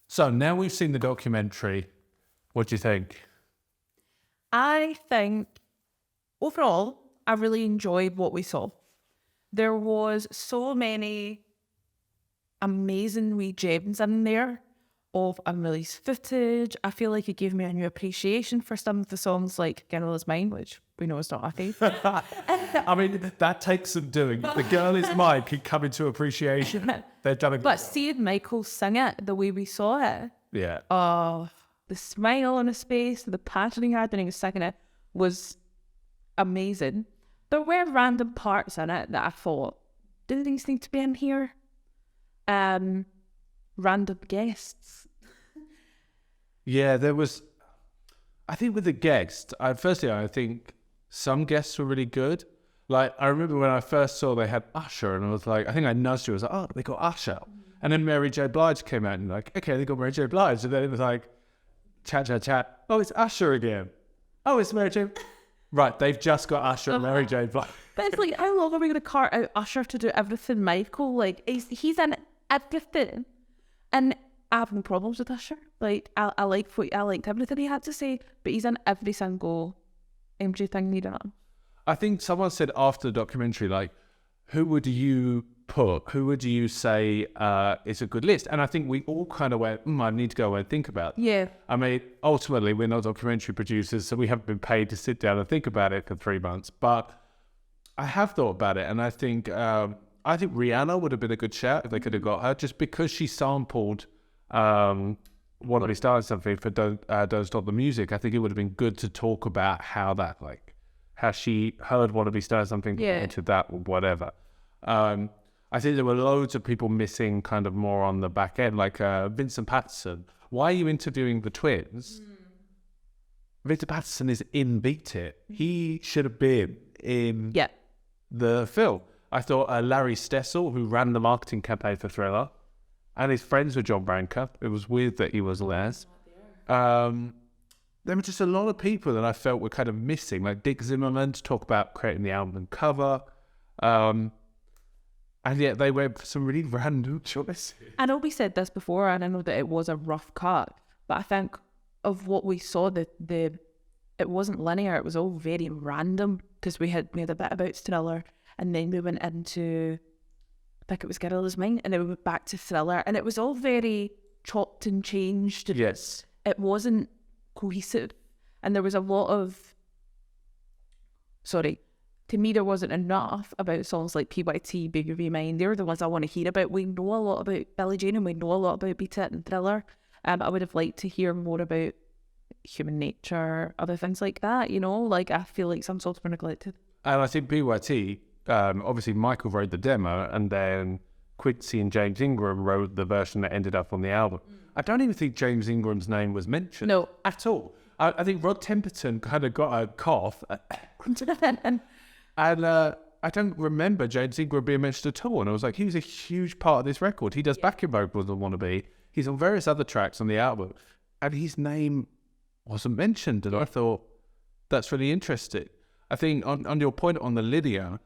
So now we've seen the documentary. What do you think? I think overall, I really enjoyed what we saw. There was so many amazing wee gems in there of unreleased footage. I feel like it gave me a new appreciation for some of the songs like Girl Is Mine, which we know is not a favourite. I mean, that takes some doing. The Girl Is Mine can come into appreciation. They've done a good But job. seeing Michael sing it the way we saw it, Yeah. oh, the smile on his face, the passion he had when he was singing it was amazing. There were random parts in it that I thought, do these need to be in here? Random guests. Yeah, there was... I think with the guests, I think some guests were really good. Like, I remember when I first saw they had Usher, and I was like, I think I nudged you. I was like, oh, they got Usher. And then Mary J. Blige came out, and like, okay, they got Mary J. Blige. And then it was like, chat. Oh, it's Usher again. Oh, it's Mary J. Right, they've just got Usher and Mary J. Blige. But it's like, how long are we going to cart out Usher to do everything Michael? Like, he's in everything. And I have no problems with Usher. Like, I liked everything he had to say, but he's in every single MJ thing he done. I think someone said after the documentary, like, who would you say is a good list? And I think we all kind of went, I need to go away and think about it. Yeah. I mean, ultimately, we're not documentary producers, so we haven't been paid to sit down and think about it for 3 months. But I have thought about it, and I think Rihanna would have been a good shout if they could have got her, just because she sampled Wanna Be Starting Something for Don't Stop the Music. I think it would have been good to talk about how that, like, how she heard Wanna Be Starting Something into that or whatever. I think there were loads of people missing kind of more on the back end, like Vincent Pattison. Why are you interviewing the twins? Vincent Pattison is in Beat It. He should have been in the film. I thought Larry Stessel, who ran the marketing campaign for Thriller, and his friends with John Branca. It was weird that he was last. There were just a lot of people that I felt were kind of missing, like Dick Zimmerman to talk about creating the album cover. And yet they went for some really random choices. I know we said this before, and I know that it was a rough cut, but I think of what we saw, it wasn't linear. It was all very random, because we had made a bit about Thriller, and then we went into, I think it was Girl Is Mine, and then we went back to Thriller, and it was all very chopped and changed. Yes. It wasn't cohesive, and there was a lot of, to me, there wasn't enough about songs like PYT, Baby Be Mine. They're the ones I want to hear about. We know a lot about Billie Jean, and we know a lot about Beat It and Thriller. I would have liked to hear more about Human Nature, other things like that, you know? Like, I feel like some songs were neglected. And I think PYT, obviously Michael wrote the demo, and then Quincy and James Ingram wrote the version that ended up on the album. I don't even think James Ingram's name was mentioned. No. At all. I think Rod Temperton kind of got a cough. And I don't remember James Ingram being mentioned at all. And I was like, he was a huge part of this record. He does backing vocals on Wanna Be. He's on various other tracks on the album. And his name wasn't mentioned. And I thought, that's really interesting. I think on your point on the Lydia,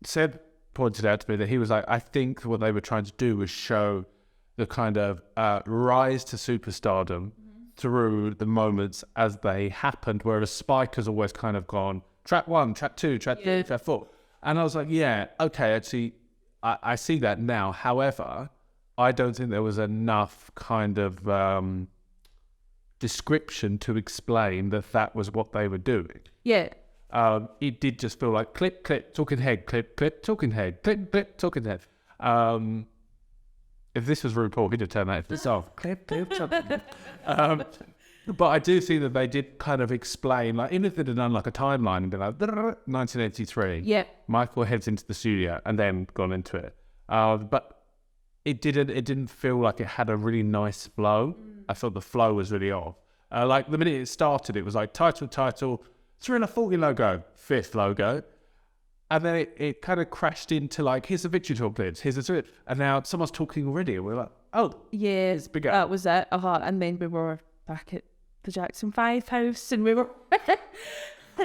Seb pointed out to me that he was like, I think what they were trying to do was show the kind of rise to superstardom through the moments as they happened, whereas Spike has always kind of gone track 1, track 2, track 3, track 4. And I was like, yeah, okay, actually, I see that now. However, I don't think there was enough kind of description to explain that was what they were doing. Yeah. It did just feel like clip, clip, talking head, clip, clip, talking head, clip, clip, talking head. If this was RuPaul, he'd have turned that into the song. Clip, clip, talking head. But I do see that they did kind of explain, like, even if they'd have done like a timeline and been like, 1983, Michael heads into the studio and then gone into it. But it didn't feel like it had a really nice flow. I thought the flow was really off. Like the minute it started, it was like title, Thriller 40 logo, 5th logo. And then it kind of crashed into like, here's the victory tour clips, here's the and now someone's talking already. And we're like, oh, yeah, it's bigger. that was it. And then we were back at the Jackson 5 house, and we were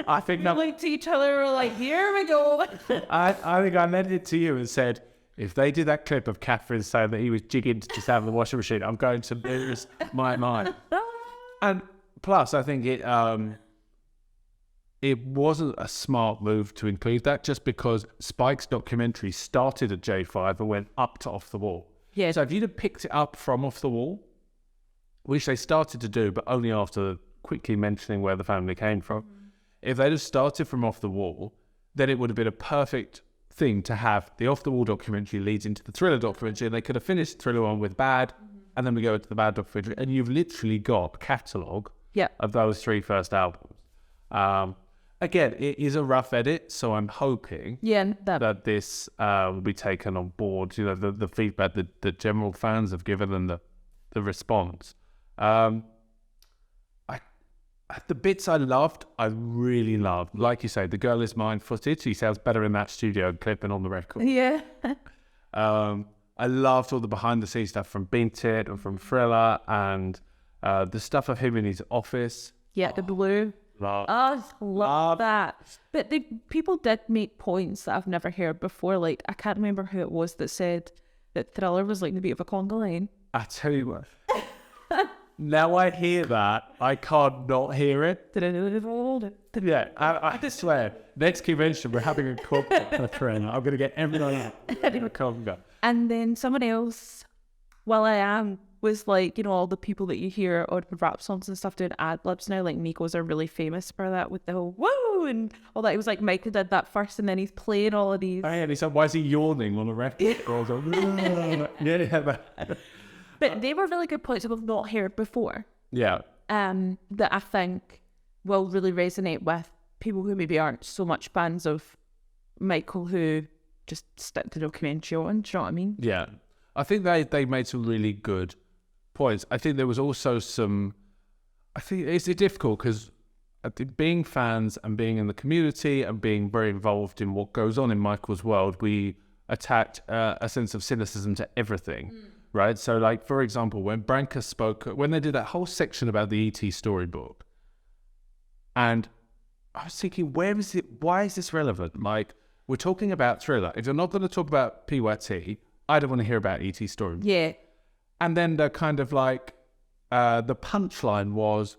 I think that, looked to each other, we're like, here we go. I think I lent it to you and said, if they did that clip of Catherine saying that he was jigging to just have the washing machine, I'm going to lose my mind. And plus, I think it wasn't a smart move to include that, just because Spike's documentary started at J5 and went up to Off the Wall. Yeah. So if you'd have picked it up from Off the Wall, which they started to do, but only after quickly mentioning where the family came from, if they'd have started from Off the Wall, then it would have been a perfect thing to have the Off the Wall documentary leads into the Thriller documentary, and they could have finished Thriller one with Bad, and then we go into the Bad documentary, and you've literally got a catalogue of those 3 first albums. Again, it is a rough edit, so I'm hoping that this will be taken on board. You know, the feedback that the general fans have given and the response. The bits I loved, I really loved. Like you say, the Girl Is Mine footage. He sounds better in that studio clip than on the record. Yeah. I loved all the behind the scenes stuff from Beat It and from Thriller, and the stuff of him in his office. Yeah, the blue. Love that. But people did make points that I've never heard before. Like, I can't remember who it was that said that Thriller was like the beat of a conga line. I tell you what. Now I hear that, I can't not hear it. Yeah, I swear. Next convention, we're having a conga. I'm going to get everyone out. A conga. And then someone else, Will I Am, was like, you know, all the people that you hear on rap songs and stuff doing ad-libs now, like Migos are really famous for that with the whole woo and all that. It was like Michael did that first, and then he's playing all of these. Oh, yeah, and he said, why is he yawning on a record? Yeah. But they were really good points that we've not heard before. Yeah. That I think will really resonate with people who maybe aren't so much fans of Michael, who just stick to the documentary on. Do you know what I mean? Yeah. I think they made some really good points. I think there was also I think it's difficult because being fans and being in the community and being very involved in what goes on in Michael's world, we attach a sense of cynicism to everything, right? So, like, for example, when Branca spoke, when they did that whole section about the E.T. storybook, and I was thinking, where is it? Why is this relevant? Like, we're talking about Thriller. If you're not going to talk about PYT, I don't want to hear about E.T. storybook. Yeah. And then the kind of like, the punchline was,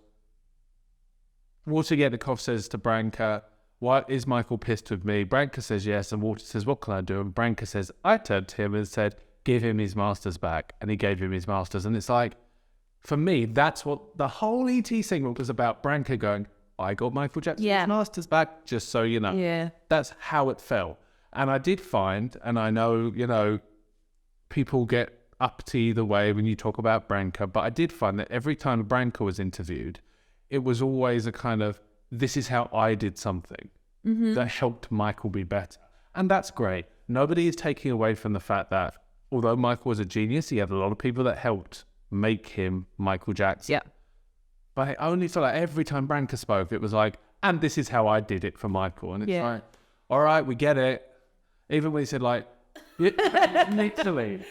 Walter Yetnikoff says to Branca, why is Michael pissed with me? Branca says yes, and Walter says, what can I do? And Branca says, I turned to him and said, give him his masters back. And he gave him his masters. And it's like, for me, that's what the whole E.T. segment was about. Branca going, I got Michael Jackson's masters back, just so you know. Yeah. That's how it felt. And I did find, and I know, you know, people get uppity either way when you talk about Branca, but I did find that every time Branca was interviewed, it was always a kind of, this is how I did something that helped Michael be better. And that's great. Nobody is taking away from the fact that although Michael was a genius, he had a lot of people that helped make him Michael Jackson. Yeah. But I only felt like every time Branca spoke, it was like, and this is how I did it for Michael. And it's like, all right, we get it. Even when he said like, literally.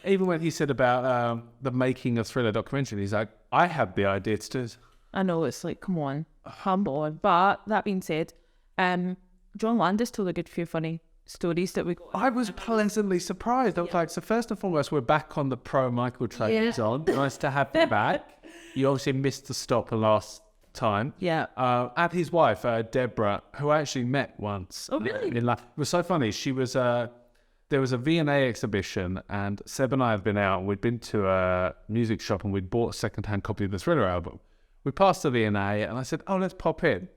Even when he said about the making of Thriller documentary, he's like, I had the idea to do it. I know, it's like, come on, humble. But that being said, John Landis told a good few funny stories that we got. I was pleasantly surprised. I was like, so first and foremost, we're back on the pro Michael train, John. Nice to have you back. You obviously missed the stop the last time. Yeah. And his wife, Deborah, who I actually met once. Oh, really? It was so funny. She was, there was a V&A exhibition, and Seb and I have been out, and we'd been to a music shop, and we'd bought a second-hand copy of the Thriller album. We passed the V&A, and I said, oh, let's pop in.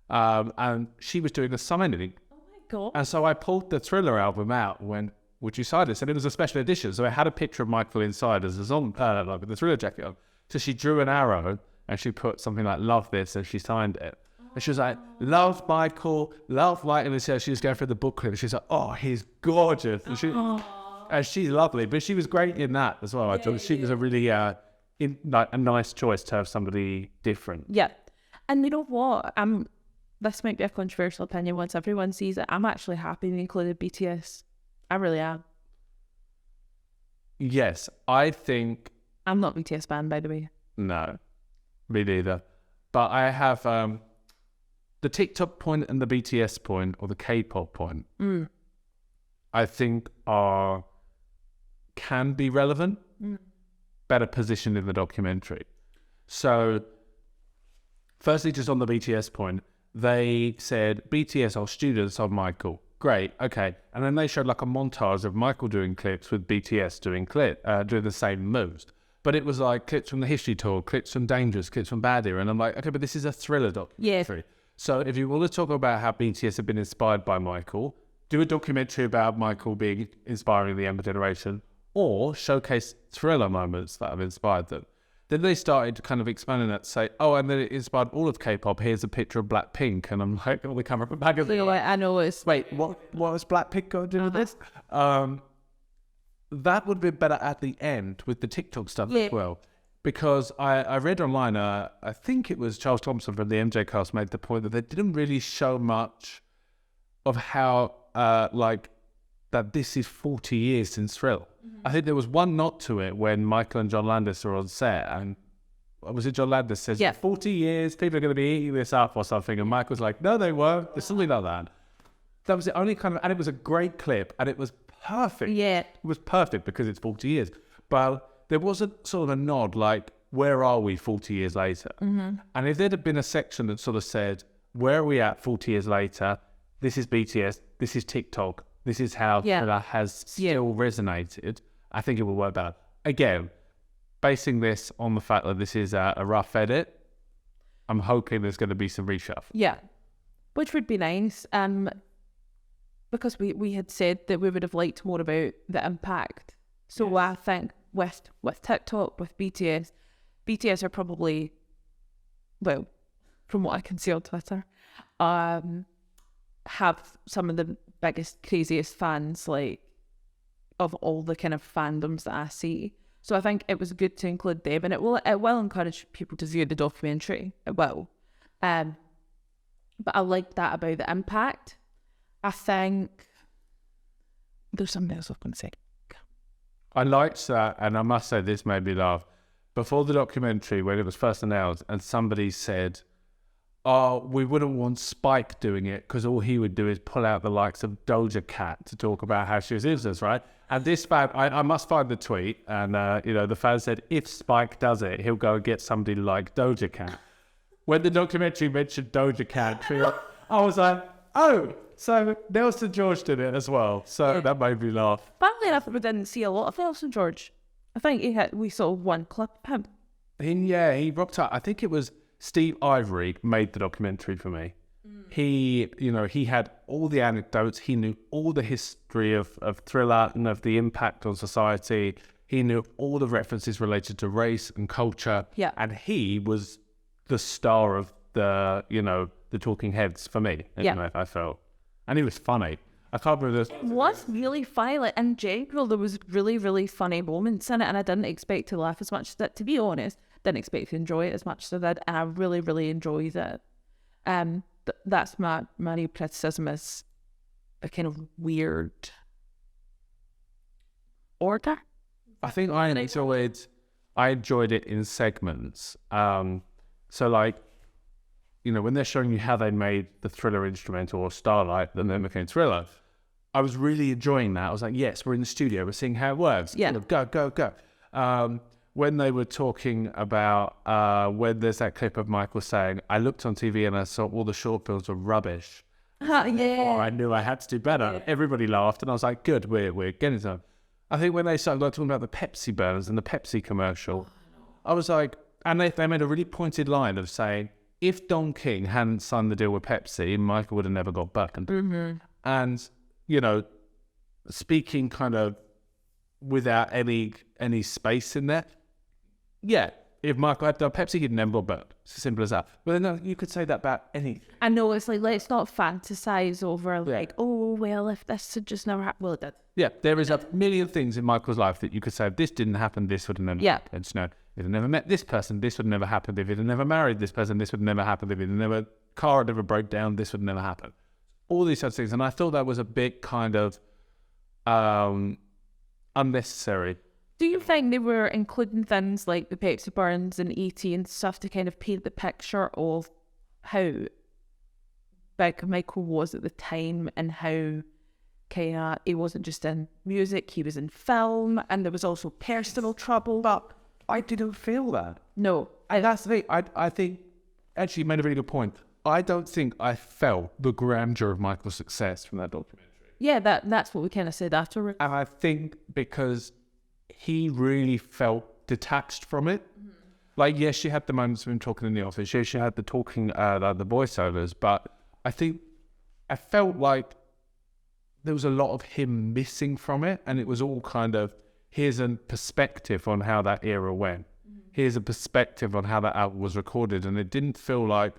And she was doing a signing. Oh, my God. And so I pulled the Thriller album out and went, would you sign this? And it was a special edition. So I had a picture of Michael inside as a song, like with the Thriller jacket on. So she drew an arrow, and she put something like, love this, and she signed it. And she was like, love Michael, love Michael. And so she was going through the booklet, and she's like, oh, he's gorgeous. And she's lovely, but she was great in that as well. I thought she was a really a nice choice to have somebody different. Yeah. And you know what? this might be a controversial opinion once everyone sees it. I'm actually happy they included BTS. I really am. Yes, I think... I'm not a BTS fan, by the way. No, me neither. But I have the TikTok point and the BTS point, or the K-pop point, I think can be relevant, better positioned in the documentary. So, firstly, just on the BTS point, they said BTS are students of Michael. Great, okay. And then they showed like a montage of Michael doing clips with BTS doing the same moves. But it was like clips from the History Tour, clips from Dangerous, clips from Bad Era. And I'm like, okay, but this is a thriller documentary. Yeah. So if you want to talk about how BTS have been inspired by Michael, do a documentary about Michael being inspiring the younger generation, or showcase thriller moments that have inspired them. Then they started to kind of expanding that to say, oh, and then it inspired all of K-pop. Here's a picture of Blackpink. And I'm like, oh, the camera back of So, like, I know it's... Wait, what was Blackpink going to do with this? That would be better at the end with the TikTok stuff as well. Because I read online, I think it was Charles Thompson from the MJ Cast made the point that they didn't really show much of how, that this is 40 years since Thrill. I think there was one nod to it when Michael and John Landis are on set, and was it John Landis says, 40 years, people are going to be eating this up or something, and Michael's like, no, they weren't. There's something like that. That was the only kind of, and it was a great clip, and it was perfect. Yeah. It was perfect because it's 40 years. But there wasn't sort of a nod like, where are we 40 years later? And if there'd have been a section that sort of said, where are we at 40 years later? This is BTS, this is TikTok, this is how that has still resonated, I think it will work better. Again, basing this on the fact that this is a rough edit, I'm hoping there's going to be some reshuffle. Yeah, which would be nice. Because we had said that we would have liked more about the impact. So I think with TikTok, with BTS are probably, well, from what I can see on Twitter, have some of the biggest, craziest fans, like, of all the kind of fandoms that I see. So I think it was good to include them, and it will encourage people to view the documentary. It will. But I like that about the impact. I think there's something else I was going to say. I liked that, and I must say this made me laugh. Before the documentary, when it was first announced, and somebody said, oh, we wouldn't want Spike doing it because all he would do is pull out the likes of Doja Cat to talk about how she was influenced, right? And this fan, I must find the tweet, and the fan said, if Spike does it, he'll go and get somebody like Doja Cat. When the documentary mentioned Doja Cat, I was like, oh, so Nelson George did it as well. So that made me laugh. Funnily enough, we didn't see a lot of Nelson George. I think we saw one clip of him. He rocked up. I think it was Steve Ivory made the documentary for me. He had all the anecdotes. He knew all the history of Thriller and of the impact on society. He knew all the references related to race and culture. Yeah. And he was the star of the talking heads for me. Yeah. I felt. And he was funny. I can't remember this. It was really funny. Like, in general, there was really, really funny moments in it, and I didn't expect to laugh as much as that. To be honest, didn't expect to enjoy it as much as I did, and I really, really enjoyed it. That's my new criticism, is a kind of weird order. I think I enjoyed it in segments. So like, when they're showing you how they made the Thriller instrumental or Starlight, then they became Thriller, I was really enjoying that. I was like, yes, we're in the studio, we're seeing how it works. Yeah. Go. When they were talking about, when there's that clip of Michael saying, I looked on TV and I saw all the short films were rubbish. I knew I had to do better. Yeah. Everybody laughed, and I was like, good, we're getting some. I think when they started talking about the Pepsi burners and the Pepsi commercial, I was like, and they made a really pointed line of saying, if Don King hadn't signed the deal with Pepsi, Michael would have never got burned. Mm-hmm. And, speaking kind of without any space in there, yeah, if Michael had done Pepsi, he'd never got burned. It's as simple as that. But then you could say that about any. I know, it's like, let's not fantasize over, like, oh, well, if this had just never happened. Well, it did. Yeah, there is a million things in Michael's life that you could say, if this didn't happen, this would have never happened. If he'd never met this person, this would have never happened. If he'd never married this person, this would have never happened. If he'd never car had never broke down, this would never happen. All these sorts of things. And I thought that was a bit kind of unnecessary. Do you think they were including things like the Pepsi burns and E.T. and stuff to kind of paint the picture of how big Michael was at the time and how kind of he wasn't just in music, he was in film, and there was also personal trouble? But I didn't feel that. No. That's the thing. I think, actually, you made a really good point. I don't think I felt the grandeur of Michael's success from that documentary. Yeah, that's what we kind of said afterwards. And I think because he really felt detached from it. Mm-hmm. Like, yes, she had the moments of him talking in the office. Yes, she had the talking, the voiceovers. But I think I felt like there was a lot of him missing from it. And it was all kind of, here's a perspective on how that era went. Mm-hmm. Here's a perspective on how that album was recorded. And it didn't feel like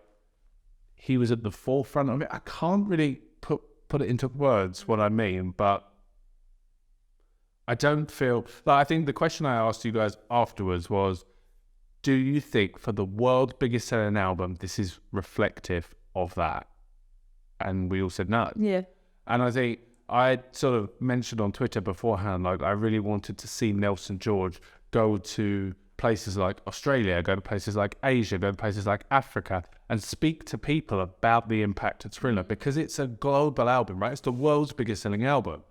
he was at the forefront of it. I can't really put it into words what I mean, but I don't feel like, I think the question I asked you guys afterwards was, do you think for the world's biggest selling album, this is reflective of that? And we all said no. Yeah. And I think I sort of mentioned on Twitter beforehand, like I really wanted to see Nelson George go to places like Australia, go to places like Asia, go to places like Africa and speak to people about the impact of Thriller, because it's a global album, right? It's the world's biggest selling album.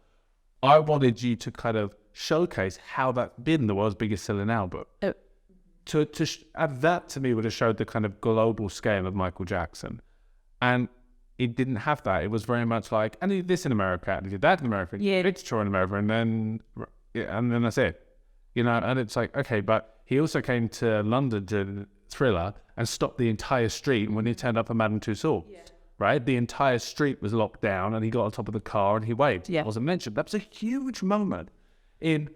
I wanted you to kind of showcase how that's been the world's biggest selling album. Oh. And that to me would have showed the kind of global scale of Michael Jackson. And it didn't have that. It was very much like, and he did this in America, and he did that in America, yeah, Pez Char in America, and then that's it. You know, and it's like, okay, but he also came to London to Thriller and stopped the entire street when he turned up at Madame Tussauds, right? The entire street was locked down and he got on top of the car and he waved. Yeah. It wasn't mentioned. That was a huge moment in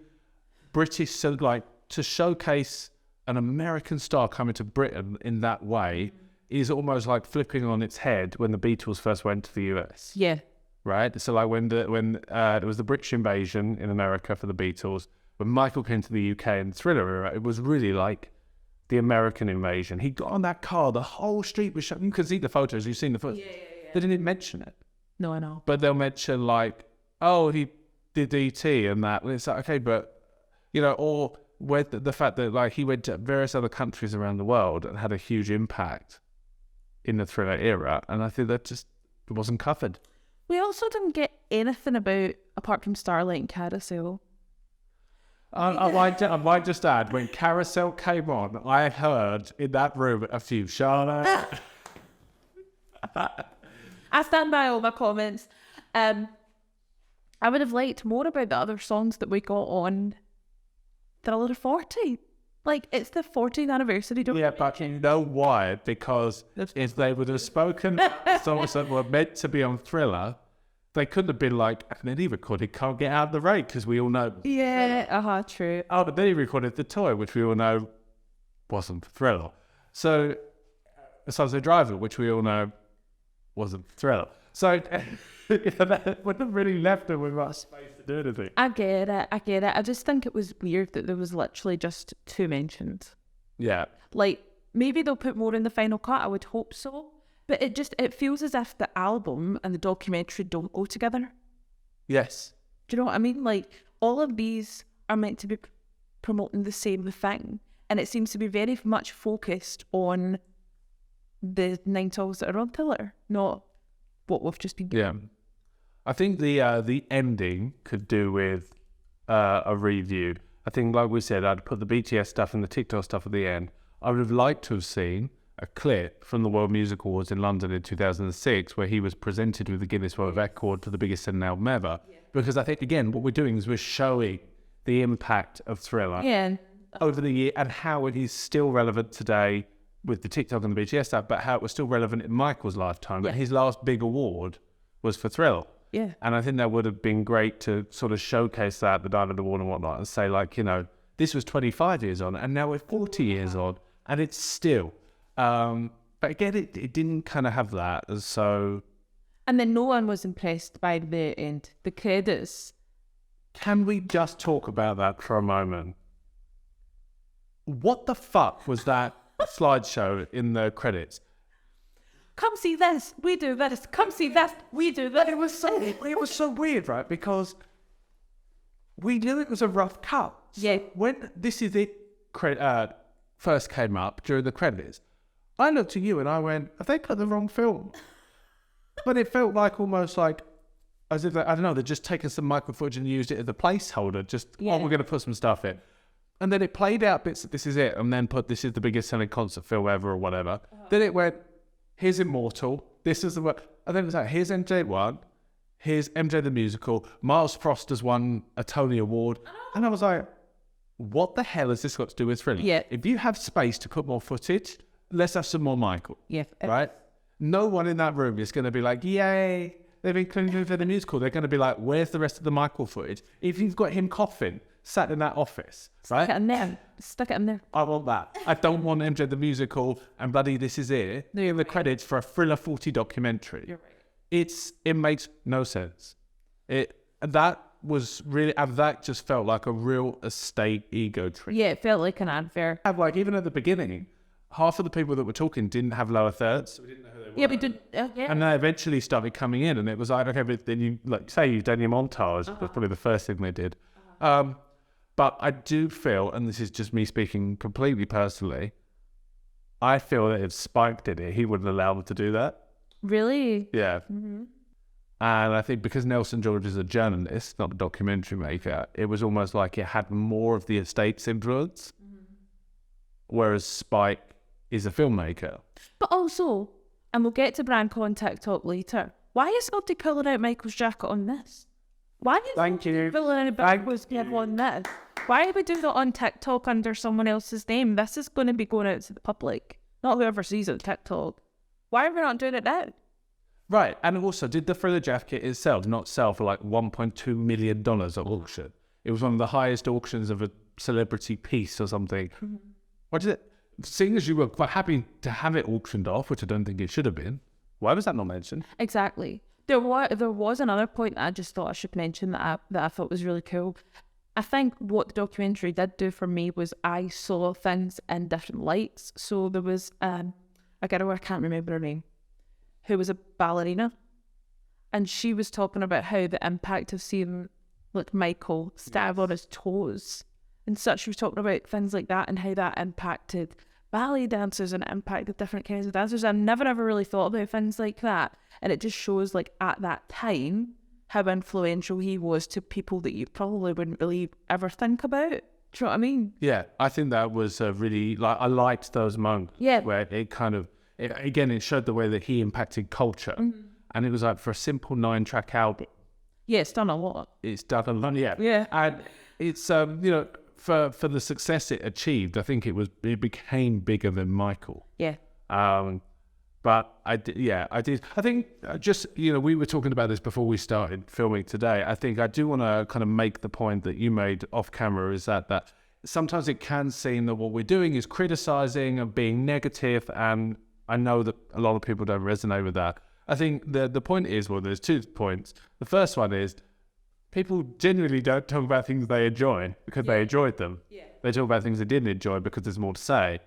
British, so like to showcase an American star coming to Britain in that way is almost like flipping on its head when the Beatles first went to the US. Yeah. Right? So like when there was the British invasion in America for the Beatles, when Michael came to the UK in the Thriller era, it was really like the American invasion. He got on that car, the whole street was shut. You can see the photos, you've seen the photos. Yeah. They didn't mention it. No, I know. But they'll mention like, oh, he did E.T. and that. And it's like, okay, but, you know, or with the fact that like he went to various other countries around the world and had a huge impact in the Thriller era. And I think that just it wasn't covered. We also didn't get anything about, apart from Starlight and Carousel. I might just add, when Carousel came on, I heard in that room a few Charlotte. I stand by all my comments. I would have liked more about the other songs that we got on Thriller 40. Like, it's the 40th anniversary. Yeah, but you know why? Because if they would have spoken songs that were meant to be on Thriller, they couldn't have been like, and then he recorded Can't Get Out of the Rain, because we all know. Yeah, true. Oh, but then he recorded The Toy, which we all know wasn't Thriller. So, Sunset Driver, which we all know wasn't Thriller. So, that would have really left him with much space to do anything. I get it. I just think it was weird that there was literally just 2 mentions. Yeah. Like, maybe they'll put more in the final cut, I would hope so. But it feels as if the album and the documentary don't go together. Yes. Do you know what I mean? Like, all of these are meant to be promoting the same thing. And it seems to be very much focused on the 9 songs that are on Thriller, not what we've just been doing. Yeah. I think the ending could do with a review. I think, like we said, I'd put the BTS stuff and the TikTok stuff at the end. I would have liked to have seen a clip from the World Music Awards in London in 2006 where he was presented with the Guinness World Record for the biggest selling album ever. Yeah. Because I think, again, what we're doing is we're showing the impact of Thriller over the year and how it is still relevant today with the TikTok and the BTS stuff, but how it was still relevant in Michael's lifetime. But his last big award was for Thriller. Yeah. And I think that would have been great to sort of showcase that, the Diamond Award and whatnot, and say, like, you know, this was 25 years on and now we're 40 years on and it's still... but again, it didn't kind of have that, so... And then no one was impressed by the end. The credits. Can we just talk about that for a moment? What the fuck was that slideshow in the credits? come see this, we do this, come see this, we do this. It was so weird, right? Because we knew it was a rough cut. Yeah. When This Is It first came up during the credits, I looked at you and I went, have they cut the wrong film? But it felt like almost like, as if, I don't know, they're just taking some micro footage and used it as a placeholder. We're going to put some stuff in. And then it played out bits of This Is It and then put This Is the biggest selling concert film ever or whatever. Then it went, here's Immortal. This is the one. And then it was like, here's MJ1. Here's MJ the Musical. Miles Frost has won a Tony Award. And I was like, what the hell has this got to do with Thriller? Yeah. If you have space to put more footage, let's have some more Michael. Yeah. Right? No one in that room is going to be like, yay, they've included him for the musical. They're going to be like, where's the rest of the Michael footage? If you've got him coughing, sat in that office, right? Stuck it in there. I want that. I don't want MJ the Musical and bloody This Is It in the credits for a Thriller 40 documentary. You're right. It makes no sense. That just felt like a real estate ego trip. Yeah, it felt like an advert. Like even at the beginning, half of the people that were talking didn't have lower thirds. So we didn't know who they were. Yeah, we did. Yeah. And they eventually started coming in, and it was like, okay, but then you you've done your montage. That's probably the first thing they did. But I do feel, and this is just me speaking completely personally, I feel that if Spike did it, he wouldn't allow them to do that. Really? Yeah. Mm-hmm. And I think because Nelson George is a journalist, not a documentary maker, it was almost like it had more of the estate's influence, whereas Spike is a filmmaker. But also, and we'll get to BrandCon TikTok later, why is somebody pulling out Michael's jacket on this? Why is somebody pulling out Michael's jacket on this? Why are we doing that on TikTok under someone else's name? This is going to be going out to the public, not whoever sees it on TikTok. Why are we not doing it now? Right, and also, did the Thriller jacket itself not sell for like $1.2 million at auction? It was one of the highest auctions of a celebrity piece or something. Mm-hmm. Why did it? Seeing as you were quite happy to have it auctioned off, which I don't think it should have been, why was that not mentioned? Exactly. There was another point that I just thought I should mention that I thought was really cool. I think what the documentary did do for me was I saw things in different lights. So there was a girl, I can't remember her name, who was a ballerina, and she was talking about how the impact of seeing like Michael stab on his toes and such. She was talking about things like that and how that impacted ballet dancers and it impacted different kinds of dancers. I've never ever really thought about things like that, and it just shows like at that time how influential he was to people that you probably wouldn't really ever think about. Do you know what I mean? Yeah, I think that was really I liked those moments where it kind of. It showed the way that he impacted culture. Mm-hmm. And it was like for a simple 9-track album. Yeah, it's done a lot. It's done a lot, yeah. Yeah. And it's, for the success it achieved, I think it became bigger than Michael. Yeah. But I did. I think just, we were talking about this before we started filming today. I think I do want to kind of make the point that you made off camera is that sometimes it can seem that what we're doing is criticizing and being negative, and I know that a lot of people don't resonate with that. I think the point is, well, there's 2 points. The first one is people genuinely don't talk about things they enjoy because they enjoyed them. Yeah. They talk about things they didn't enjoy because there's more to say.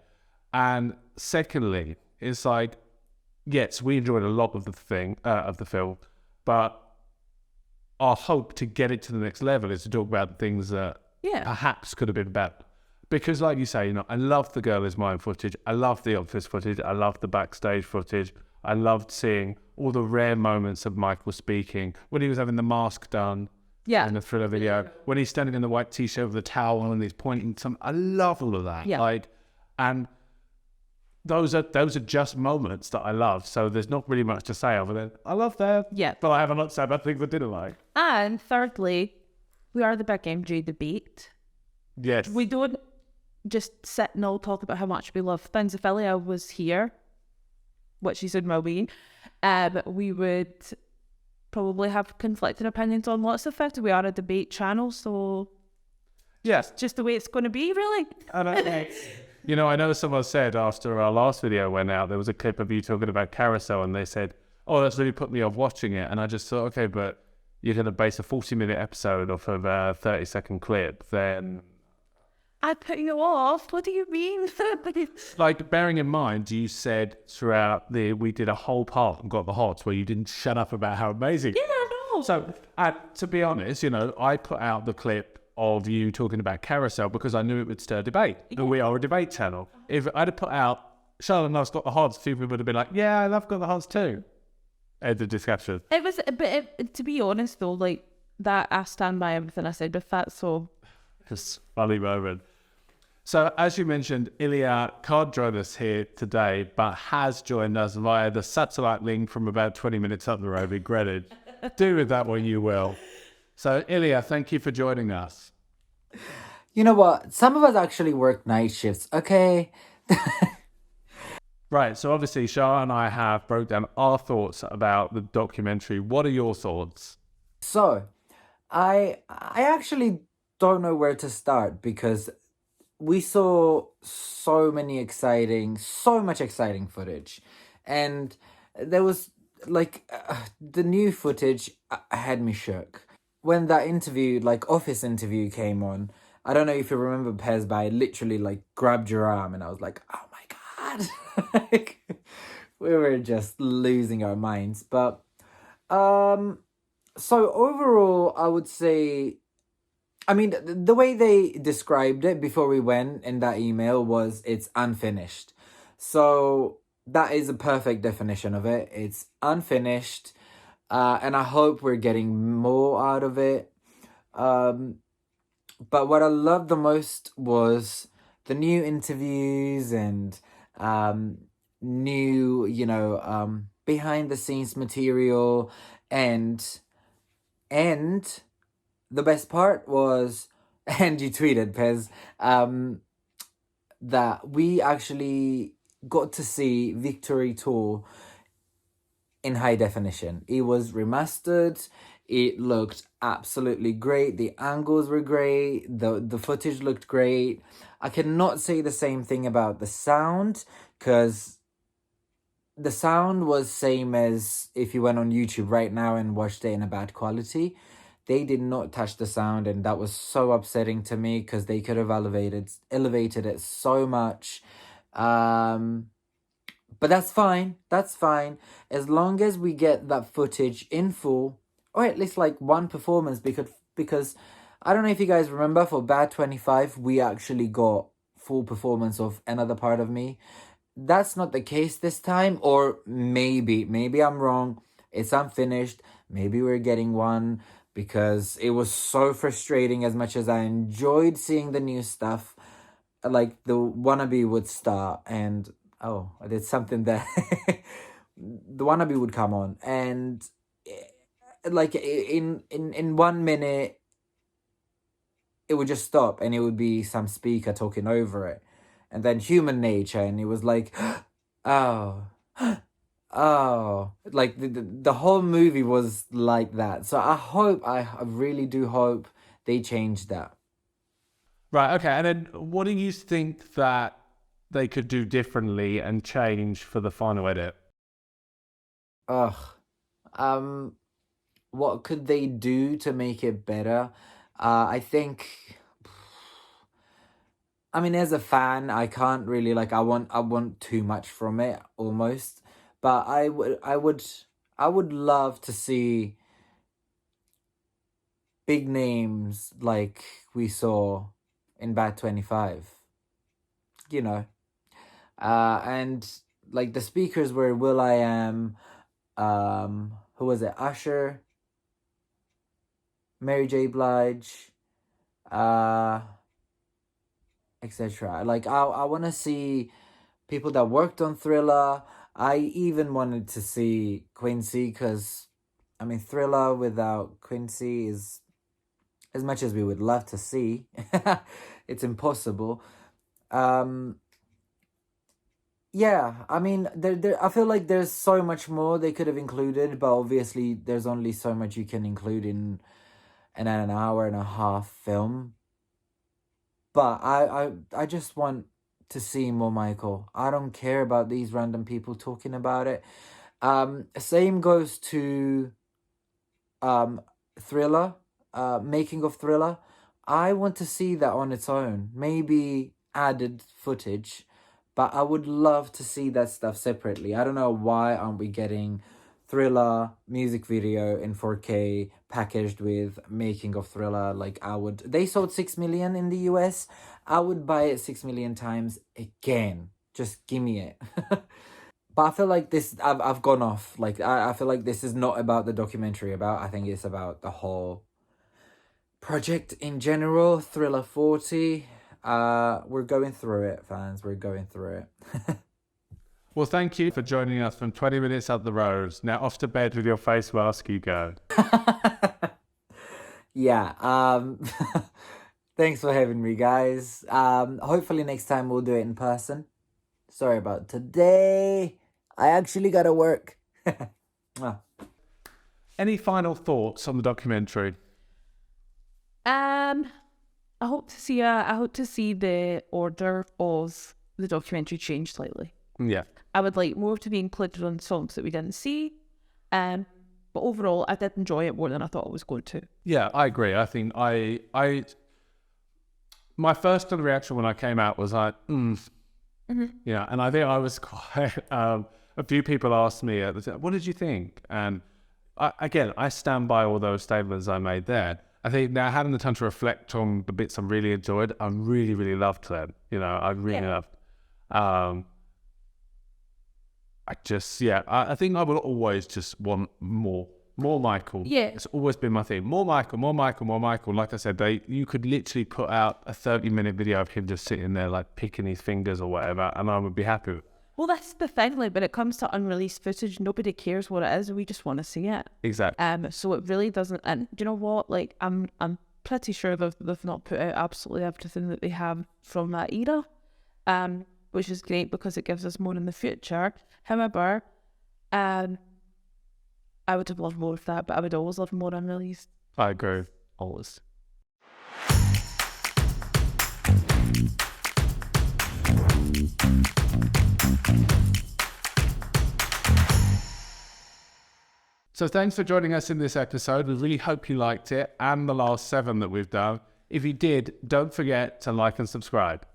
And secondly, it's like, yes, we enjoyed a lot of the film, but our hope to get it to the next level is to talk about the things that perhaps could have been better. Because like you say, I love the Girl Is Mine footage. I love the office footage. I love the backstage footage. I loved seeing all the rare moments of Michael speaking. When he was having the mask done in the Thriller video. When he's standing in the white t-shirt with the towel and he's pointing some. I love all of that. Yeah. And those are just moments that I love. So there's not really much to say other than I love that. Yeah. But I have a lot to say about things I didn't like. And thirdly, we are the big MJ debate. Yes. We don't just sit and all talk about how much we love things. If Ilya was here, which he soon will be, we would probably have conflicting opinions on lots of things. We are a debate channel, so yes, just the way it's going to be, really. And I know someone said after our last video went out, there was a clip of you talking about Carousel, and they said, "Oh, that's really put me off watching it." And I just thought, okay, but you're going to base a 40-minute episode off of a 30-second clip, then I put you off. What do you mean? Like, bearing in mind, you said throughout we did a whole part and got the hots where you didn't shut up about how amazing. Yeah, no. So, to be honest, I put out the clip of you talking about Carousel because I knew it would stir debate. Yeah. We are a debate channel. If I'd have put out Charlotte and I've got the hots, people would have been like, yeah, I love got the hots too. At the discussion. It was, but to be honest though, like that, I stand by everything I said with that. So, it's a funny moment. So, as you mentioned, Ilya can't join us here today, but has joined us via the satellite link from about 20 minutes up the road in Greenwich. Do with that what you will. So, Ilya, thank you for joining us. You know what? Some of us actually work night shifts, okay? Right, so obviously Shah and I have broke down our thoughts about the documentary. What are your thoughts? So, I actually don't know where to start because we saw so much exciting footage. And there was like the new footage had me shook. When that interview, like office interview came on, I don't know if you remember Pez, but I literally like grabbed your arm and I was like, oh my God. Like, we were just losing our minds. But so overall, I would say, I mean, the way they described it before we went in that email was it's unfinished. So that is a perfect definition of it. It's unfinished. And I hope we're getting more out of it. But what I loved the most was the new interviews and new, behind the scenes material, and the best part was, and you tweeted, Pez, that we actually got to see Victory Tour in high definition. It was remastered. It looked absolutely great. The angles were great. The footage looked great. I cannot say the same thing about the sound, because the sound was same as if you went on YouTube right now and watched it in a bad quality. They did not touch the sound, and that was so upsetting to me because they could have elevated it so much. But that's fine. That's fine. As long as we get that footage in full, or at least like one performance, because I don't know if you guys remember, for Bad 25, we actually got full performance of Another Part of Me. That's not the case this time, or maybe I'm wrong. It's unfinished. Maybe we're getting one, because it was so frustrating. As much as I enjoyed seeing the new stuff, like the Wannabe would start and I did something that the Wannabe would come on, and like in 1 minute it would just stop and it would be some speaker talking over it, and then Human Nature, and it was like oh like the whole movie was like that. So I really do hope they change that. Right, okay. And then what do you think that they could do differently and change for the final edit? What could they do to make it better? I think, I mean, as a fan, I can't really, like, I want too much from it almost, but I would love to see big names like we saw in Bad 25, and like the speakers were will.i.am, who was it, Usher, Mary J. Blige, etc. Like I want to see people that worked on Thriller. I even wanted to see Quincy, because I mean, Thriller without Quincy is, as much as we would love to see, it's impossible. Yeah, I mean, I feel like there's so much more they could have included, but obviously there's only so much you can include in an hour and a half film. But I just want to see more Michael. I don't care about these random people talking about it. Same goes to Thriller, making of Thriller. I want to see that on its own. Maybe added footage, but I would love to see that stuff separately. I don't know why aren't we getting Thriller music video in 4K packaged with making of Thriller. Like, they sold 6 million in the US. I would buy it 6 million times again. Just give me it. But I feel like I've gone off. Like, I feel like this is not about the documentary I think it's about the whole project in general. Thriller 40. We're going through it, fans. We're going through it. Well, thank you for joining us from 20 minutes up the road. Now off to bed with your face mask you go. Yeah. Thanks for having me, guys. Hopefully next time we'll do it in person. Sorry about today. I actually gotta work. Any final thoughts on the documentary? I hope to see the order of the documentary change slightly. Yeah. I would like more to be included on songs that we didn't see. But overall, I did enjoy it more than I thought I was going to. Yeah, I agree. I think my first reaction when I came out was like, Yeah, and I think I was quite, a few people asked me, what did you think? And I stand by all those statements I made there. I think now having the time to reflect on the bits I really enjoyed, I really, really loved them. I really loved. I think I will always just want more Michael. Yeah. It's always been my thing. More Michael. Like I said, you could literally put out a 30-minute video of him just sitting there, like picking his fingers or whatever, and I would be happy with it. Well, that's the thing. Like, when it comes to unreleased footage, nobody cares what it is. We just want to see it. Exactly. So it really doesn't. And do you know what? Like, I'm pretty sure they've not put out absolutely everything that they have from that era. Which is great because it gives us more in the future. However, I would have loved more of that, but I would always love more unreleased. I agree. Always. So thanks for joining us in this episode. We really hope you liked it and the last 7 that we've done. If you did, don't forget to like and subscribe.